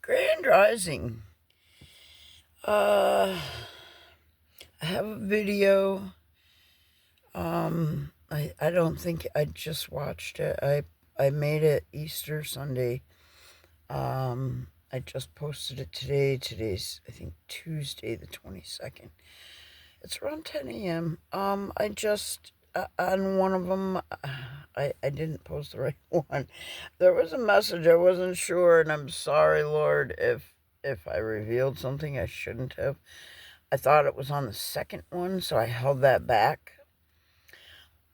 Grand Rising. I have a video. I don't think I just watched it. I made it Easter Sunday. I just posted it today. Today's, I think, Tuesday the 22nd. It's around 10 a.m. I just, on one of them, I didn't post the right one. There was a message I wasn't sure, and I'm sorry, Lord, if I revealed something I shouldn't have. I thought it was on the second one, so I held that back.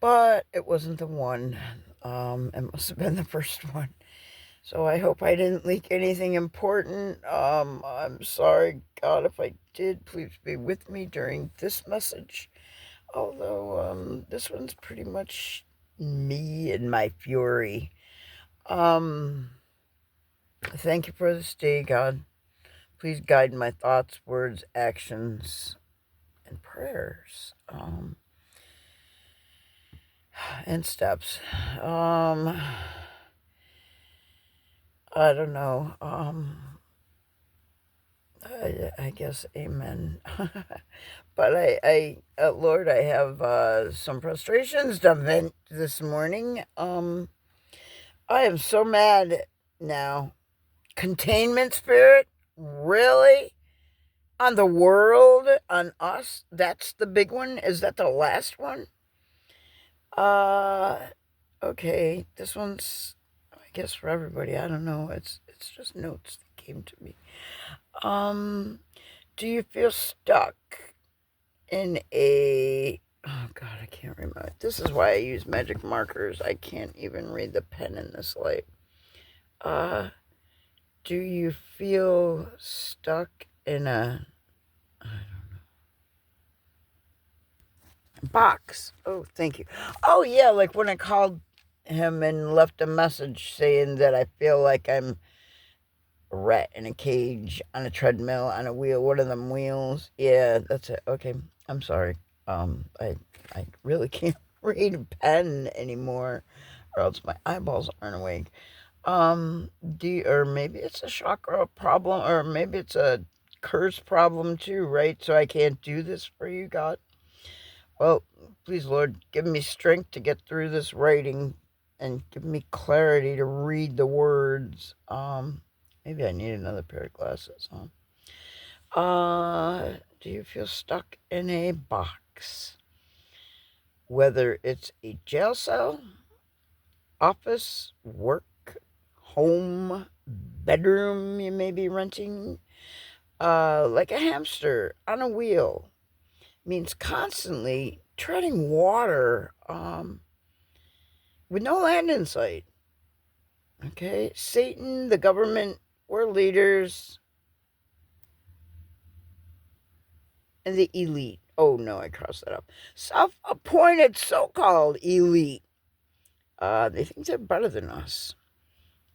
But it wasn't the one. It must have been the first one. So I hope I didn't leak anything important. I'm sorry, God, if I did. Please be with me during this message. Although, this one's pretty much me and my fury. Thank you for this day, God. Please guide my thoughts, words, actions, and prayers. And steps. I don't know. I guess amen. But Lord, I have some frustrations to vent this morning. I am so mad now. Containment spirit? Really? On the world? On us? That's the big one? Is that the last one? Okay. This one's, I guess, for everybody. I don't know. It's just notes that came to me. Do you feel stuck in a... Oh, God, I can't remember. This is why I use magic markers. I can't even read the pen in this light. Do you feel stuck in a... I don't know. Box. Oh, thank you. Oh, yeah, like when I called him and left a message saying that I feel like I'm a rat in a cage, on a treadmill, on a wheel. What are them wheels? Yeah, that's it. Okay, I'm sorry. I really can't read a pen anymore, or else my eyeballs aren't awake. Or maybe it's a chakra problem, or maybe it's a curse problem too, right? So I can't do this for you, God. Well, please, Lord, give me strength to get through this writing, and give me clarity to read the words. Maybe I need another pair of glasses, huh? Do you feel stuck in a box? Whether it's a jail cell, office, work, home, bedroom you may be renting, like a hamster on a wheel, means constantly treading water, with no land in sight. Okay, Satan, the government, world leaders, and the elite. Oh no, I crossed that up. Self-appointed so-called elite. They think they're better than us.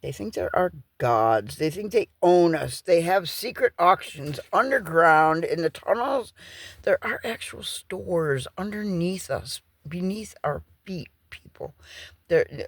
They think they're our gods. They think they own us. They have secret auctions underground in the tunnels. There are actual stores underneath us, beneath our feet, people. They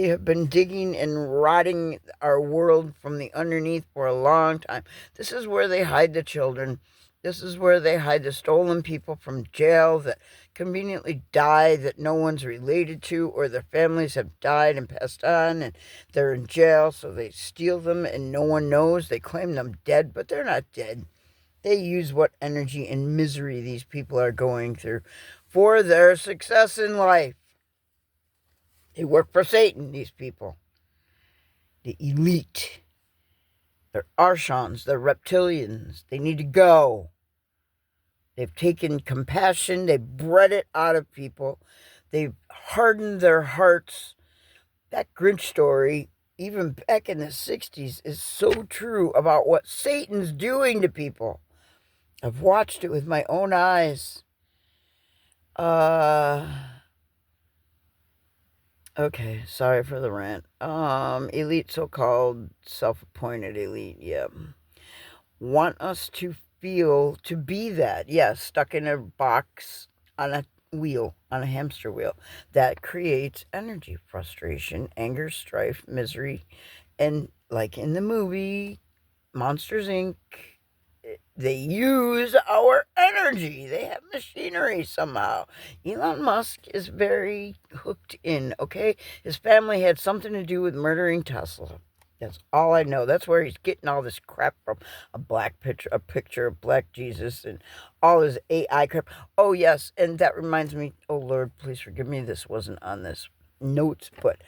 have been digging and rotting our world from the underneath for a long time. This is where they hide the children. This is where they hide the stolen people from jail that conveniently die, that no one's related to, or their families have died and passed on, and they're in jail, so they steal them and no one knows. They claim them dead, but they're not dead. They use what energy and misery these people are going through for their success in life. They work for Satan, these people. The elite. They're Archons. They're reptilians. They need to go. They've taken compassion. They've bred it out of people. They've hardened their hearts. That Grinch story, even back in the 60s, is so true about what Satan's doing to people. I've watched it with my own eyes. Okay, sorry for the rant. Elite, so-called self-appointed elite, yeah. Want us to feel, to be that, yes, stuck in a box on a wheel, on a hamster wheel, that creates energy, frustration, anger, strife, misery, and like in the movie Monsters Inc., they use our energy. They have machinery somehow. Elon Musk is very hooked in, okay? His family had something to do with murdering Tesla. That's all I know. That's where he's getting all this crap from. A picture of Black Jesus, and all his AI crap. Oh, yes, and that reminds me, oh, Lord, please forgive me, this wasn't on this notes, but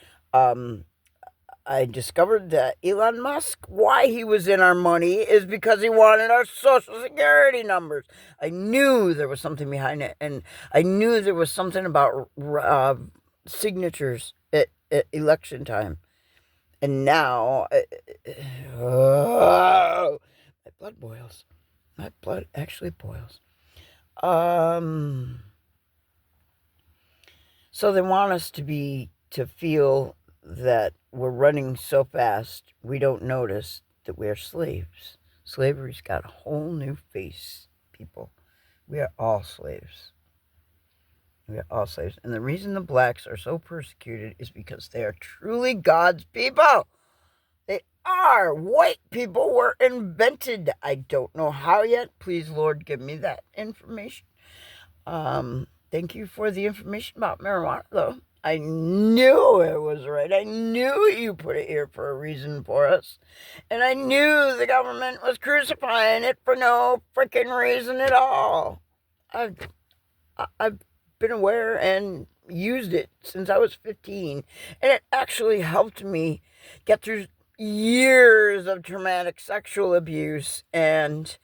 I discovered that Elon Musk, why he was in our money, is because he wanted our Social Security numbers. I knew there was something behind it, and I knew there was something about signatures at election time. And now, oh, my blood boils. My blood actually boils. So they want us to feel that we're running so fast we don't notice that we are slaves. Slavery's got a whole new face, people. We are all slaves. We are all slaves. And the reason the blacks are so persecuted is because they are truly God's people. They are. White people were invented. I don't know how yet. Please, Lord, give me that information. Thank you for the information about marijuana, though. I knew it was right. I knew you put it here for a reason for us. And I knew the government was crucifying it for no freaking reason at all. I've been aware and used it since I was 15. And it actually helped me get through years of traumatic sexual abuse and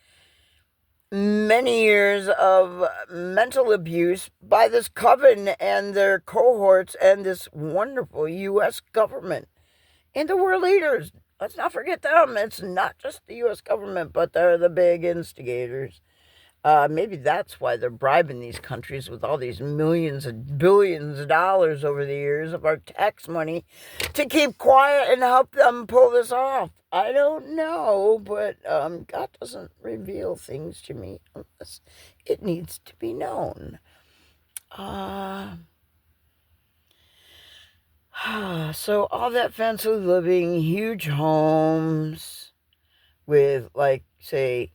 many years of mental abuse by this coven and their cohorts and this wonderful U.S. government and the world leaders. Let's not forget them. It's not just the U.S. government, but they're the big instigators. Maybe that's why they're bribing these countries with all these millions and billions of dollars over the years of our tax money to keep quiet and help them pull this off. I don't know, but God doesn't reveal things to me unless it needs to be known. So all that fancy living, huge homes with, like, say,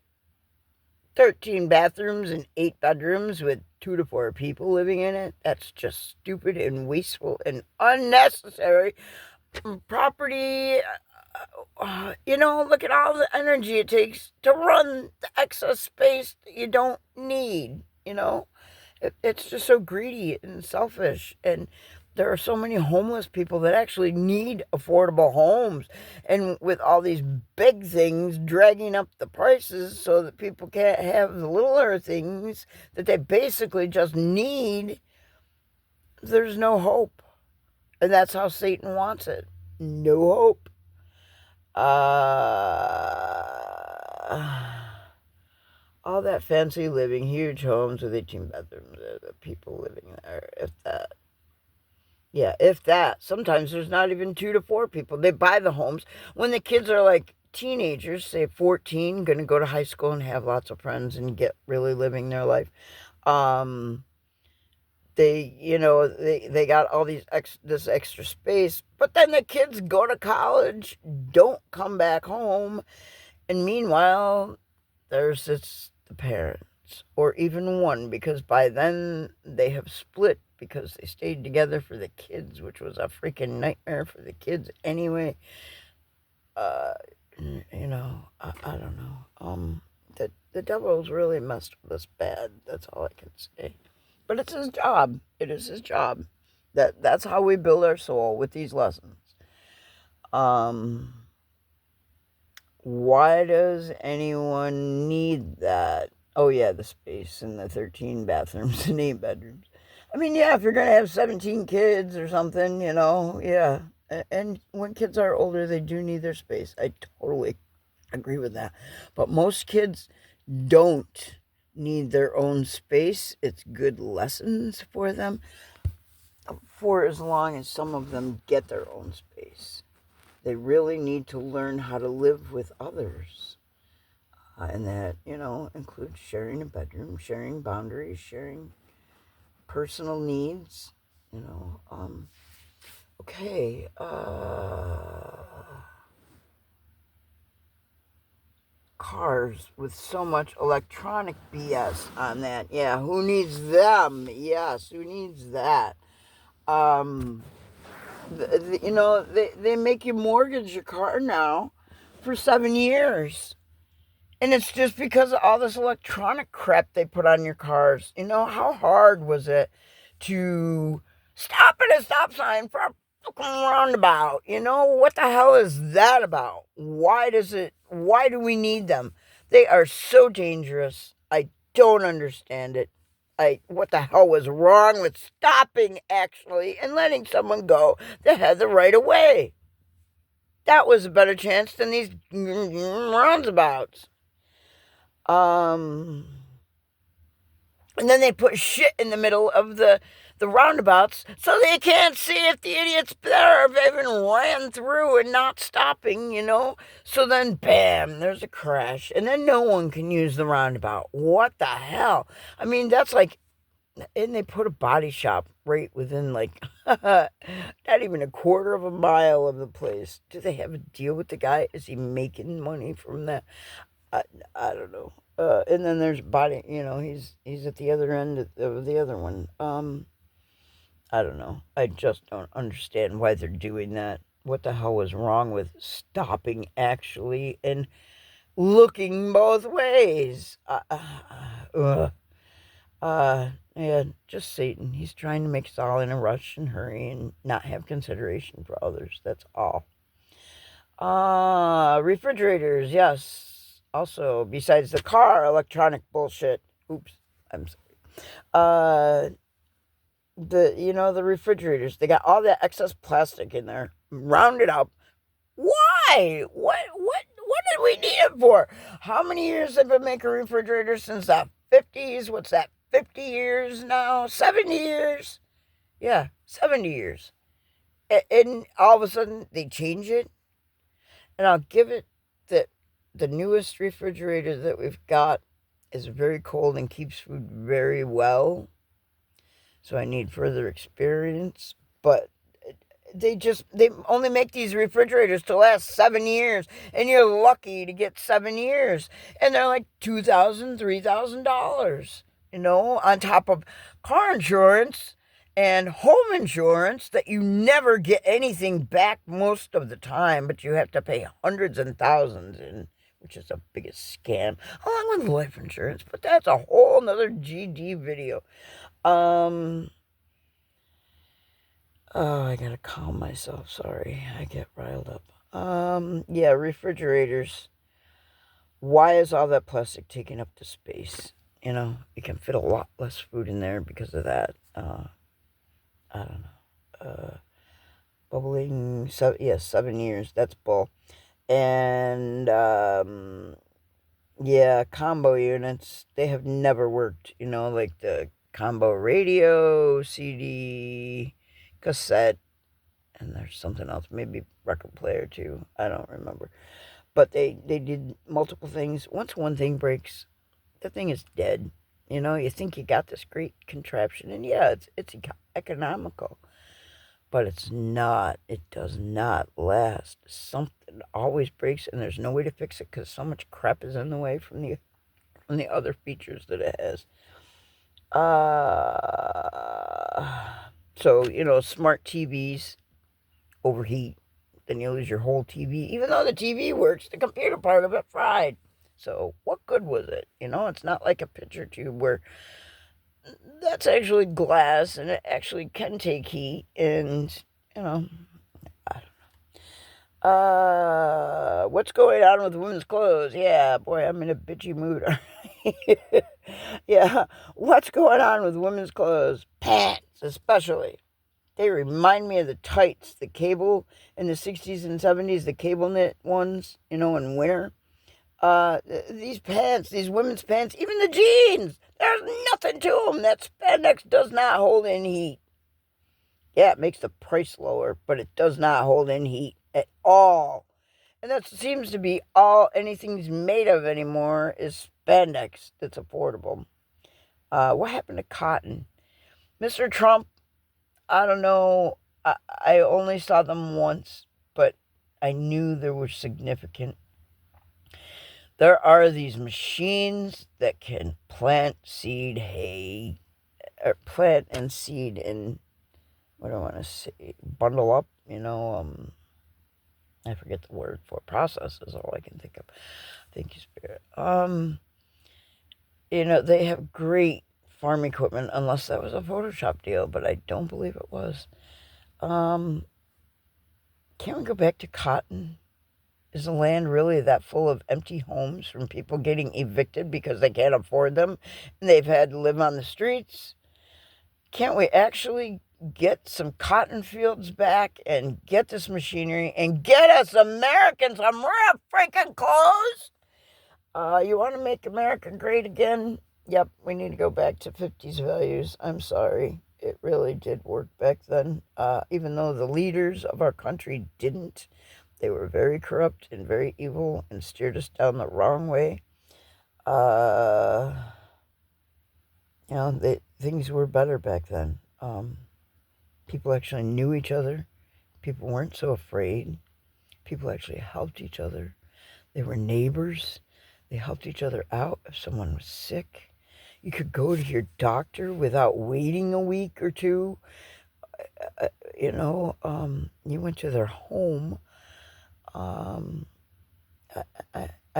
13 bathrooms and 8 bedrooms with 2 to 4 people living in it. That's just stupid and wasteful and unnecessary. Property, look at all the energy it takes to run the excess space that you don't need, It's just so greedy and selfish. And there are so many homeless people that actually need affordable homes. And with all these big things dragging up the prices so that people can't have the littler things that they basically just need, there's no hope. And that's how Satan wants it. No hope. All that fancy living, huge homes with 18 bedrooms, the people living there, if that. Yeah, if that. Sometimes there's not even 2 to 4 people. They buy the homes when the kids are like teenagers, say 14, going to go to high school and have lots of friends and get really living their life. They got all this extra space, but then the kids go to college, don't come back home, and meanwhile, there's the parents, or even one, because by then they have split because they stayed together for the kids, which was a freaking nightmare for the kids anyway. I don't know. The devil's really messed with us bad. That's all I can say. But it's his job. It is his job. That's how we build our soul, with these lessons. Why does anyone need that? Oh, yeah, the space and the 13 bathrooms and 8 bedrooms. I mean, yeah, if you're going to have 17 kids or something, yeah. And when kids are older, they do need their space. I totally agree with that. But most kids don't need their own space. It's good lessons for them, for as long as some of them get their own space. They really need to learn how to live with others. And that, includes sharing a bedroom, sharing boundaries, sharing personal needs, okay, cars with so much electronic BS on that. Yeah, who needs them? Yes, who needs that? They make you mortgage your car now for 7 years. And it's just because of all this electronic crap they put on your cars. How hard was it to stop at a stop sign for a fucking roundabout? What the hell is that about? Why do we need them? They are so dangerous. I don't understand it. What the hell was wrong with stopping, actually, and letting someone go that had the right of way? That was a better chance than these roundabouts. And then they put shit in the middle of the roundabouts so they can't see if the idiots there have even ran through and not stopping, So then, bam, there's a crash. And then no one can use the roundabout. What the hell? I mean, that's like, and they put a body shop right within, like, not even a quarter of a mile of the place. Do they have a deal with the guy? Is he making money from that? I don't know. And then there's body, he's at the other end of the other one. I don't know. I just don't understand why they're doing that. What the hell was wrong with stopping, actually, and looking both ways? Yeah, just Satan. He's trying to make us all in a rush and hurry and not have consideration for others. That's all. Refrigerators, yes. Also, besides the car, electronic bullshit. Oops, I'm sorry. The refrigerators, they got all that excess plastic in there, rounded up. Why? What did we need it for? How many years have been making refrigerators since the 50s? What's that, 50 years now? 70 years? Yeah, 70 years. And all of a sudden, they change it. And I'll give it that the newest refrigerator that we've got is very cold and keeps food very well. So I need further experience. But they only make these refrigerators to last 7 years. And you're lucky to get 7 years. And they're like $2,000, $3,000, on top of car insurance and home insurance that you never get anything back most of the time, but you have to pay hundreds and thousands in, which is the biggest scam, along with life insurance. But that's a whole nother GD video. Oh, I gotta calm myself. Sorry, I get riled up. Yeah, refrigerators. Why is all that plastic taking up the space? You can fit a lot less food in there because of that. I don't know. Bubbling, 7 years. That's bull. And, yeah, combo units, they have never worked, like the combo radio, CD, cassette, and there's something else, maybe record player too. I don't remember. But they did multiple things. Once one thing breaks, the thing is dead. You think you got this great contraption, and yeah, it's economical, but it's not. It does not last. Something always breaks, and there's no way to fix it because so much crap is in the way from the other features that it has. So smart TVs overheat, then you lose your whole TV. Even though the TV works, the computer part of it fried. So what good was it? It's not like a picture tube where that's actually glass and it actually can take heat. And, I don't know. What's going on with women's clothes? Yeah, boy, I'm in a bitchy mood. Yeah, what's going on with women's clothes? Pants, especially. They remind me of the tights, the cable in the 60s and 70s, the cable knit ones, in winter. These pants, these women's pants, even the jeans, there's nothing to them. That spandex does not hold in heat. Yeah, it makes the price lower, but it does not hold in heat at all. And that seems to be all anything's made of anymore is spandex that's affordable. What happened to cotton? Mr. Trump, I don't know. I only saw them once, but I knew they were significant. There are these machines that can plant seed hay, or plant and seed in, what do I want to say, bundle up, I forget the word for process is all I can think of. Thank you, Spirit. They have great farm equipment, unless that was a Photoshop deal, but I don't believe it was. Can't we go back to cotton? Is the land really that full of empty homes from people getting evicted because they can't afford them and they've had to live on the streets? Can't we actually get some cotton fields back and get this machinery and get us Americans some real freaking clothes? You want to make America great again? Yep, we need to go back to 50s values. I'm sorry. It really did work back then. Even though the leaders of our country didn't, they were very corrupt and very evil and steered us down the wrong way. Things were better back then. People actually knew each other. People weren't so afraid. People actually helped each other. They were neighbors. They helped each other out if someone was sick. You could go to your doctor without waiting a week or two. You went to their home. I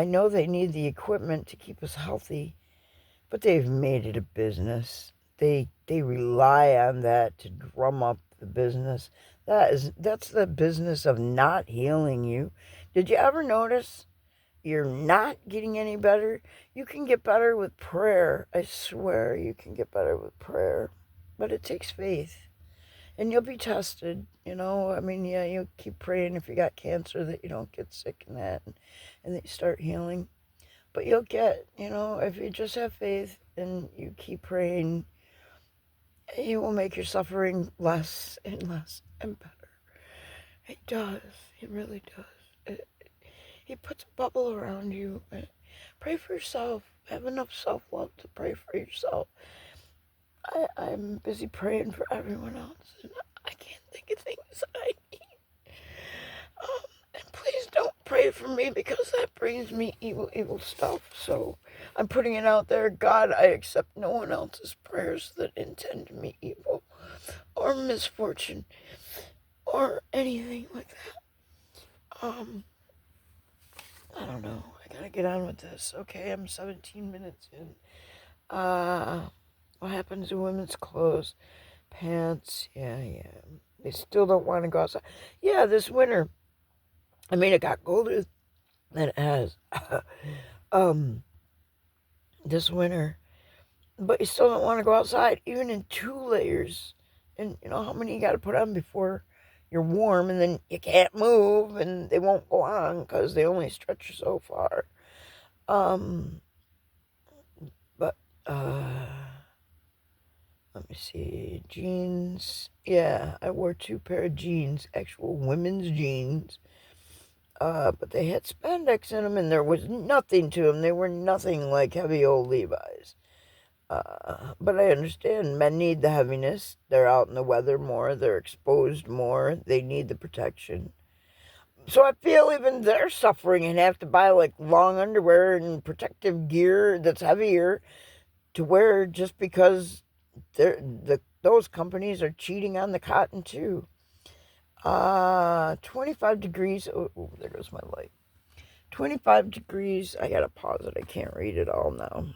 know they need the equipment to keep us healthy, but they've made it a business. They rely on that to drum up the business. That's the business of not healing you. Did you ever notice you're not getting any better? You can get better with prayer. I swear you can get better with prayer. But it takes faith. And you'll be tested, Yeah, you keep praying if you got cancer that you don't get sick and that, and that you start healing. But you'll get, if you just have faith and you keep praying, He will make your suffering less and less and better. He does. He really does. He puts a bubble around you. Pray for yourself. Have enough self-love to pray for yourself. I'm busy praying for everyone else, and I can't think of things that I need. And please don't pray for me, because that brings me evil, evil stuff. So I'm putting it out there. God, I accept no one else's prayers that intend me evil or misfortune or anything like that. I don't know. I gotta get on with this. Okay, I'm 17 minutes in. What happens to women's clothes? Pants, yeah. They still don't want to go outside. Yeah, this winter. I mean, it got colder than it has. This winter. But you still don't want to go outside, even in 2 layers. And you know how many you got to put on before you're warm, and then you can't move, and they won't go on because they only stretch you so far. But, let me see, jeans. Yeah, I wore 2 pair of jeans, actual women's jeans. But they had spandex in them, and there was nothing to them. They were nothing like heavy old Levi's. But I understand men need the heaviness. They're out in the weather more. They're exposed more. They need the protection. So I feel even they're suffering and have to buy like long underwear and protective gear that's heavier to wear, just because those companies are cheating on the cotton too. 25 degrees. Oh, there goes my light. 25 degrees. I gotta pause it. I can't read it all now.